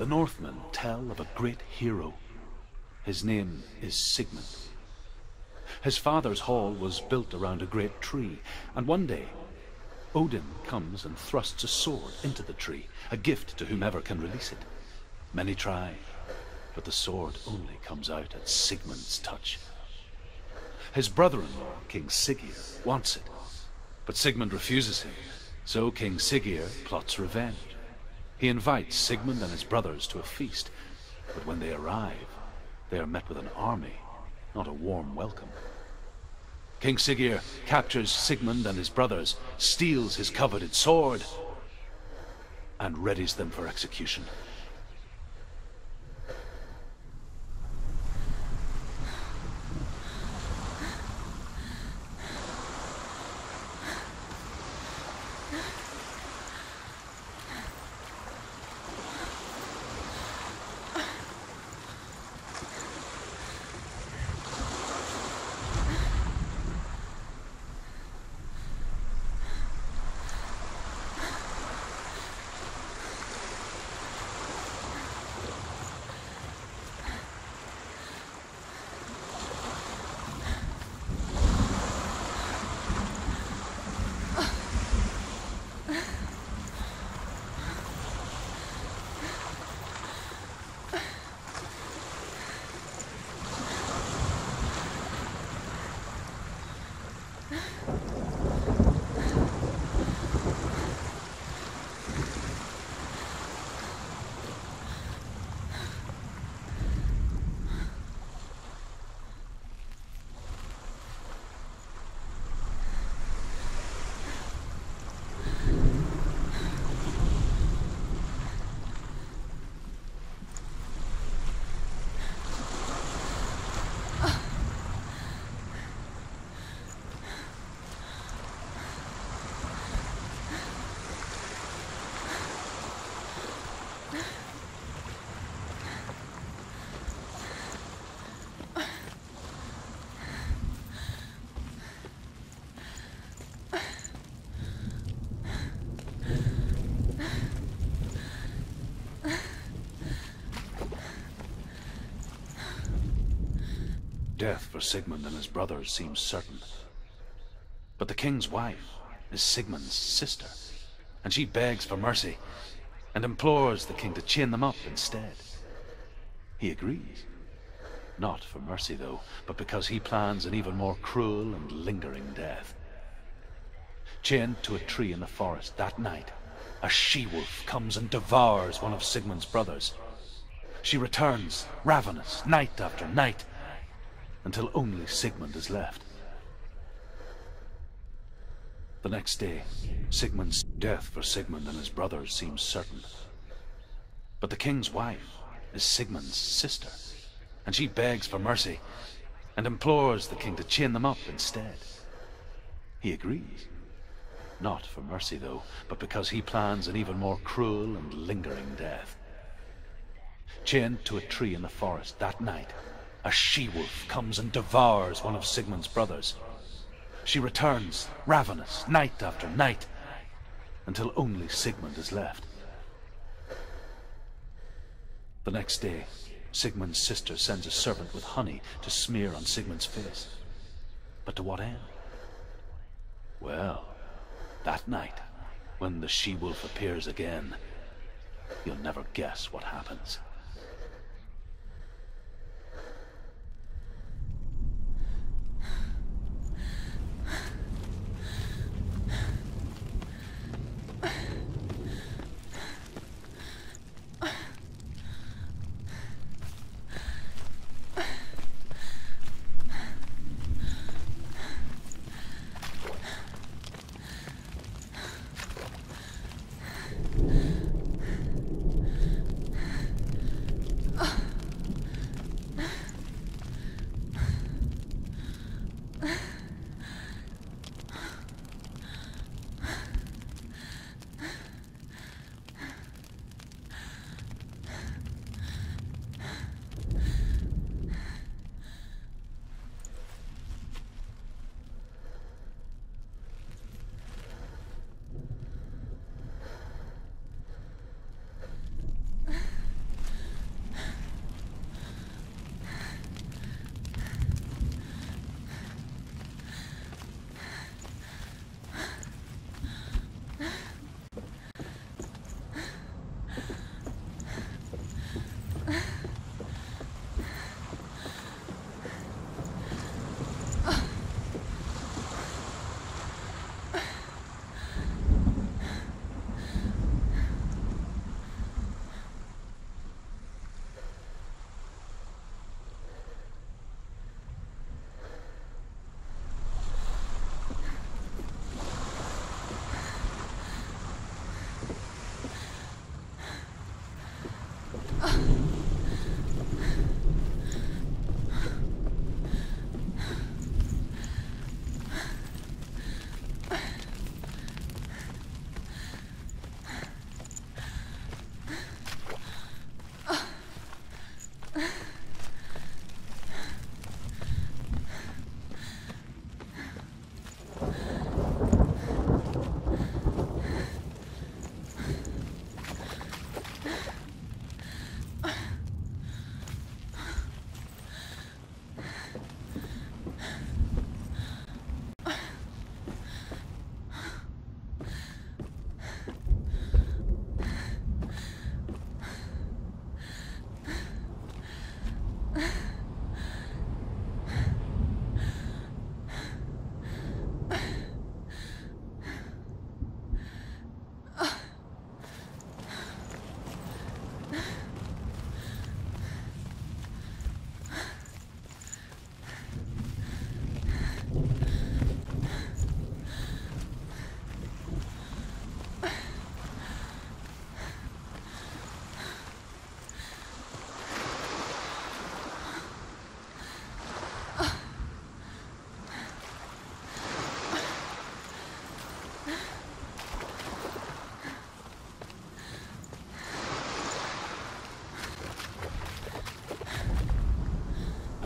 The Northmen tell of a great hero. His name is Sigmund. His father's hall was built around a great tree, and one day Odin comes and thrusts a sword into the tree, a gift to whomever can release it. Many try, but the sword only comes out at Sigmund's touch. His brother-in-law, King Siggeir, wants it, but Sigmund refuses him, so King Siggeir plots revenge. He invites Sigmund and his brothers to a feast, but when they arrive, they are met with an army, not a warm welcome. King Siggeir captures Sigmund and his brothers, steals his coveted sword, and readies them for execution. Death for Sigmund and his brothers seems certain. But the king's wife is Sigmund's sister, and she begs for mercy and implores the king to chain them up instead. He agrees. Not for mercy, though, but because he plans an even more cruel and lingering death. Chained to a tree in the forest that night, a she-wolf comes and devours one of Sigmund's brothers. She returns, ravenous, night after night, until only Sigmund is left. The next day, Sigmund's death for Sigmund and his brothers seems certain. But the king's wife is Sigmund's sister, and she begs for mercy and implores the king to chain them up instead. He agrees. Not for mercy, though, but because he plans an even more cruel and lingering death. Chained to a tree in the forest that night, a she-wolf comes and devours one of Sigmund's brothers. She returns, ravenous, night after night, until only Sigmund is left. The next day, Sigmund's sister sends a servant with honey to smear on Sigmund's face. But to what end? Well, that night, when the she-wolf appears again, you'll never guess what happens.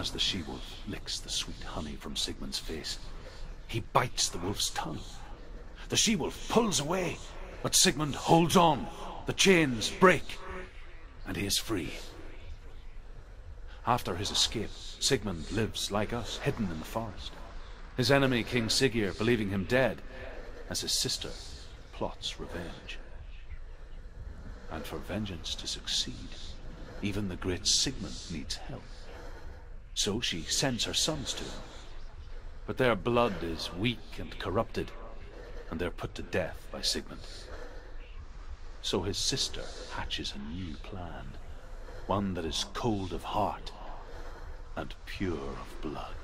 as the she-wolf licks the sweet honey from Sigmund's face. He bites the wolf's tongue. The she-wolf pulls away, but Sigmund holds on. The chains break, and he is free. After his escape, Sigmund lives like us, hidden in the forest. His enemy, King Siggeir, believing him dead, as his sister plots revenge. And for vengeance to succeed, even the great Sigmund needs help. So she sends her sons to him. But their blood is weak and corrupted, and they're put to death by Sigmund. So his sister hatches a new plan, one that is cold of heart and pure of blood.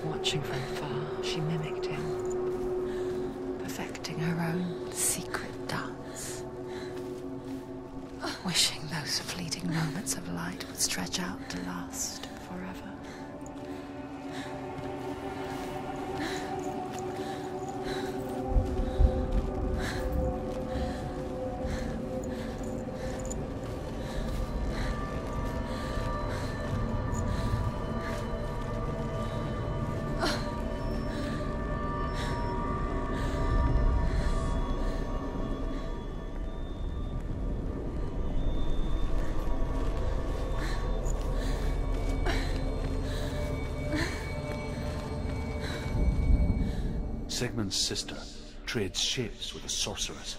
Watching from far, she mimicked him, perfecting her own secret dance, wishing those fleeting moments of light would stretch out to last forever. Sigmund's sister trades shapes with a sorceress,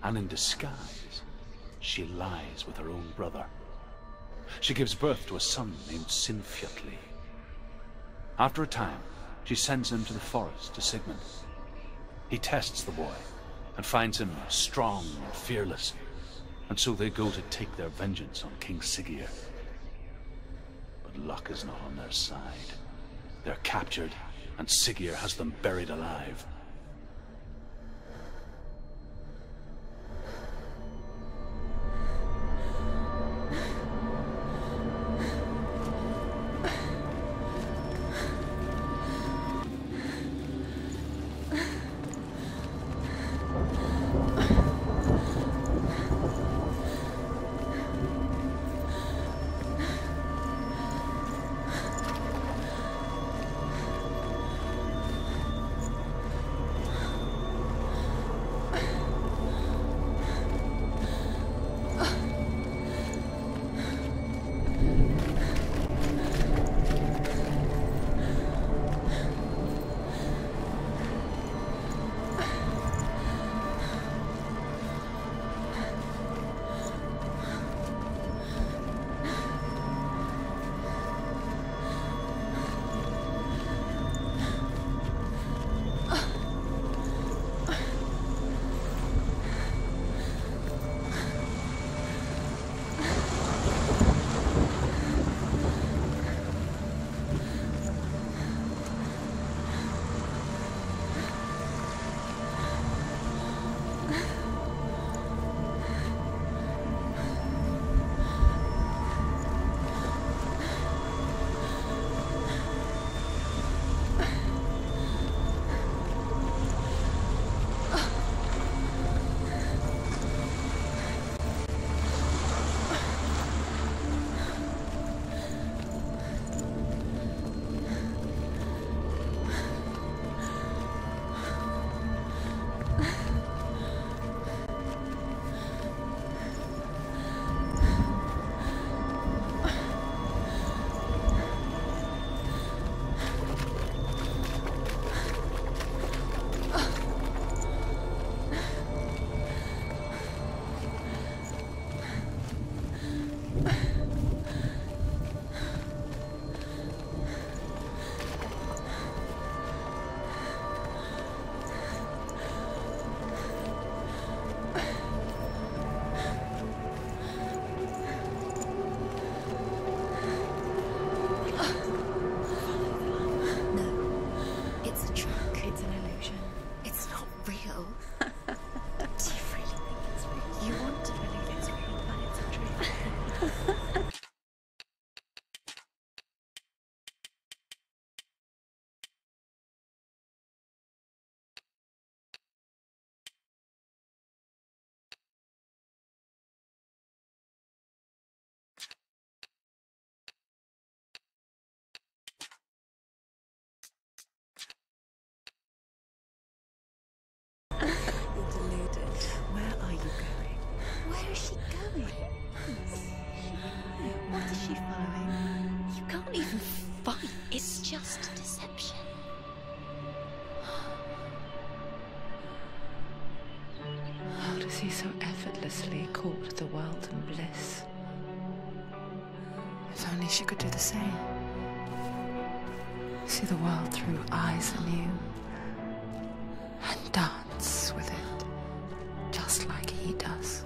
and in disguise, she lies with her own brother. She gives birth to a son named Sinfjotli. After a time, she sends him to the forest to Sigmund. He tests the boy and finds him strong and fearless, and so they go to take their vengeance on King Siggeir. But luck is not on their side. They're captured, and Siggeir has them buried alive. even fight. It's just deception. How does he so effortlessly court the world and bliss? If only she could do the same. See the world through eyes anew. And dance with it, just like he does.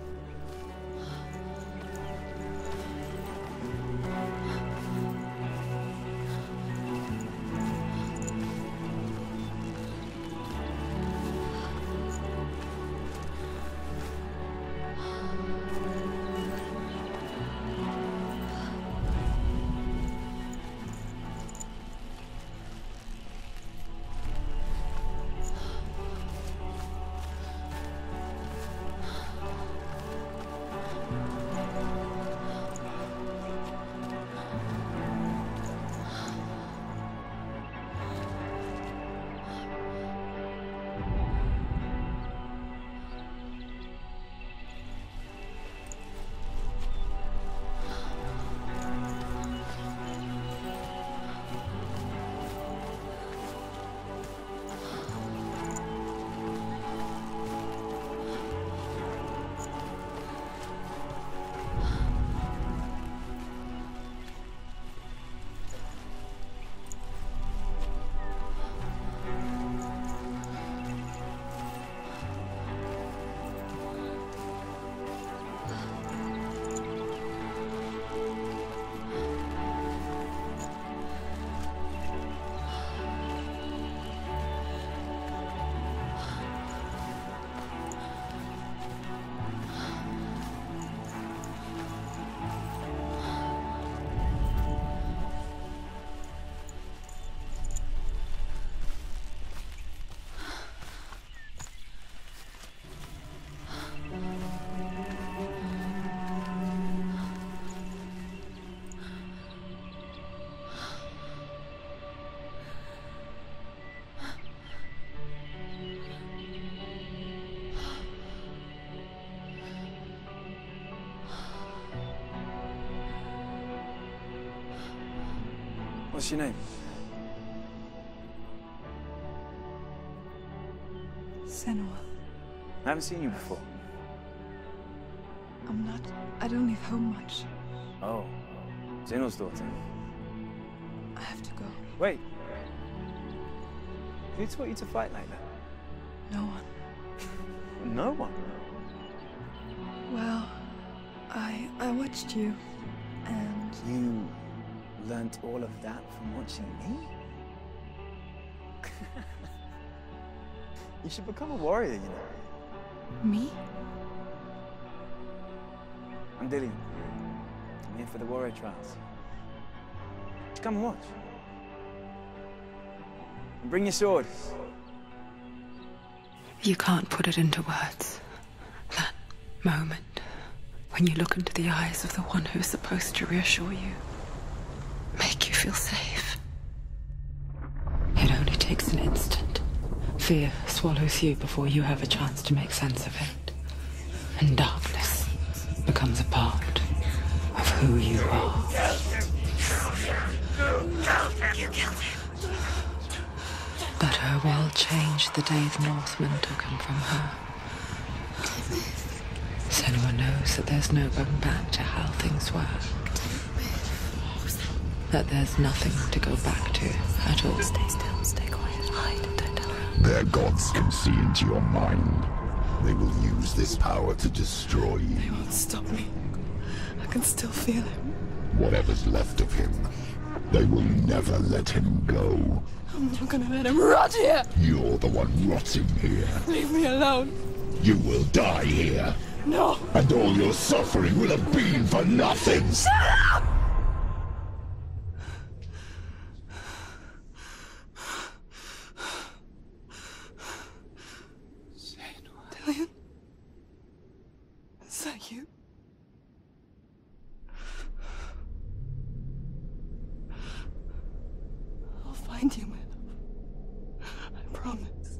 What's your name? Senua. I haven't seen you before. I don't leave home much. Oh, Zenua's daughter. I have to go. Wait. Who taught you to fight like that? No one. No one? Well, I watched you, and... You learnt all of that from watching me? You should become a warrior, you know. Me? I'm Dillian. I'm here for the warrior trials. Come and watch. And bring your sword. You can't put it into words. That moment when you look into the eyes of the one who is supposed to reassure you, make you feel safe. It only takes an instant. Fear swallows you before you have a chance to make sense of it. And darkness becomes a part of who you are. You killed him. But her world changed the day the Northmen took him from her. Senua knows that there's no going back to how things were. That there's nothing to go back to at all. Stay still, stay quiet, hide, don't tell her. Their gods can see into your mind. They will use this power to destroy you. They won't stop me. I can still feel him. Whatever's left of him, they will never let him go. I'm not gonna let him rot here! You're the one rotting here. Leave me alone. You will die here. No! And all your suffering will have been for nothing. Shut up! Dillian? Is that you? I'll find you, my love. I promise.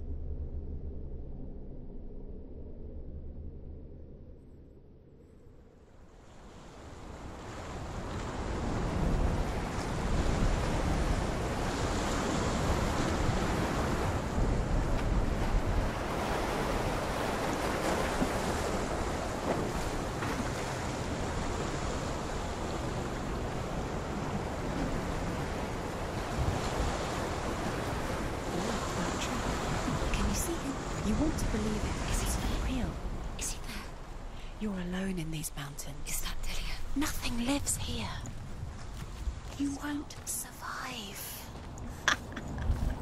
want to believe it. Is It's he not there? real. Is he there? You're alone in these mountains. Is that Delia? Nothing lives here. You won't survive.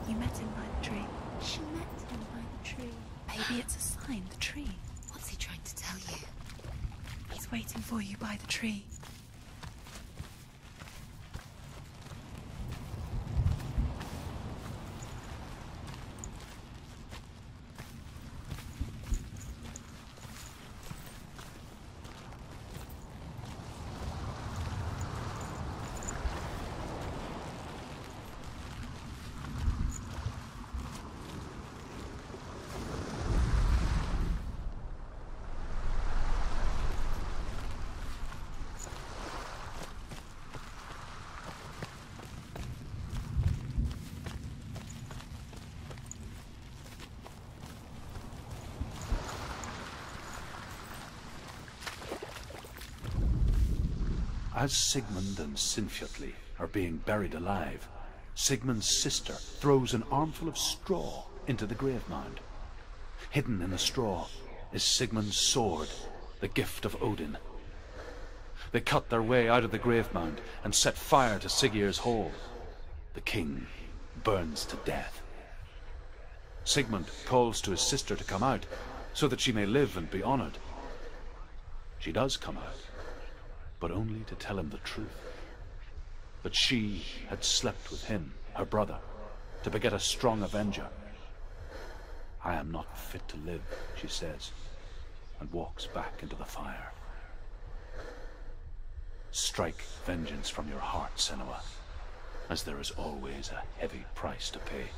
You met him by the tree. She met him by the tree. Maybe it's a sign, the tree. What's he trying to tell you? He's waiting for you by the tree. As Sigmund and Sinfjotli are being buried alive, Sigmund's sister throws an armful of straw into the grave mound. Hidden in the straw is Sigmund's sword, the gift of Odin. They cut their way out of the grave mound and set fire to Siggeir's hole. The king burns to death. Sigmund calls to his sister to come out so that she may live and be honored. She does come out, but only to tell him the truth. That she had slept with him, her brother, to beget a strong avenger. I am not fit to live, she says, and walks back into the fire. Strike vengeance from your heart, Senua, as there is always a heavy price to pay.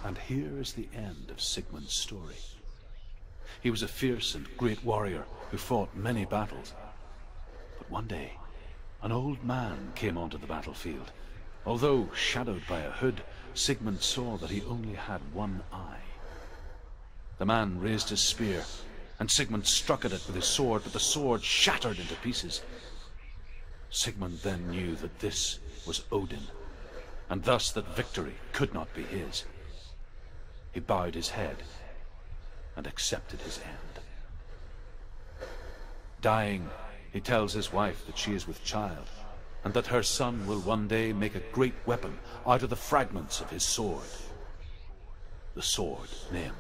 And here is the end of Sigmund's story. He was a fierce and great warrior who fought many battles. But one day, an old man came onto the battlefield. Although shadowed by a hood, Sigmund saw that he only had one eye. The man raised his spear, and Sigmund struck at it with his sword, but the sword shattered into pieces. Sigmund then knew that this was Odin, and thus that victory could not be his. He bowed his head and accepted his end. Dying, he tells his wife that she is with child, and that her son will one day make a great weapon out of the fragments of his sword. The sword named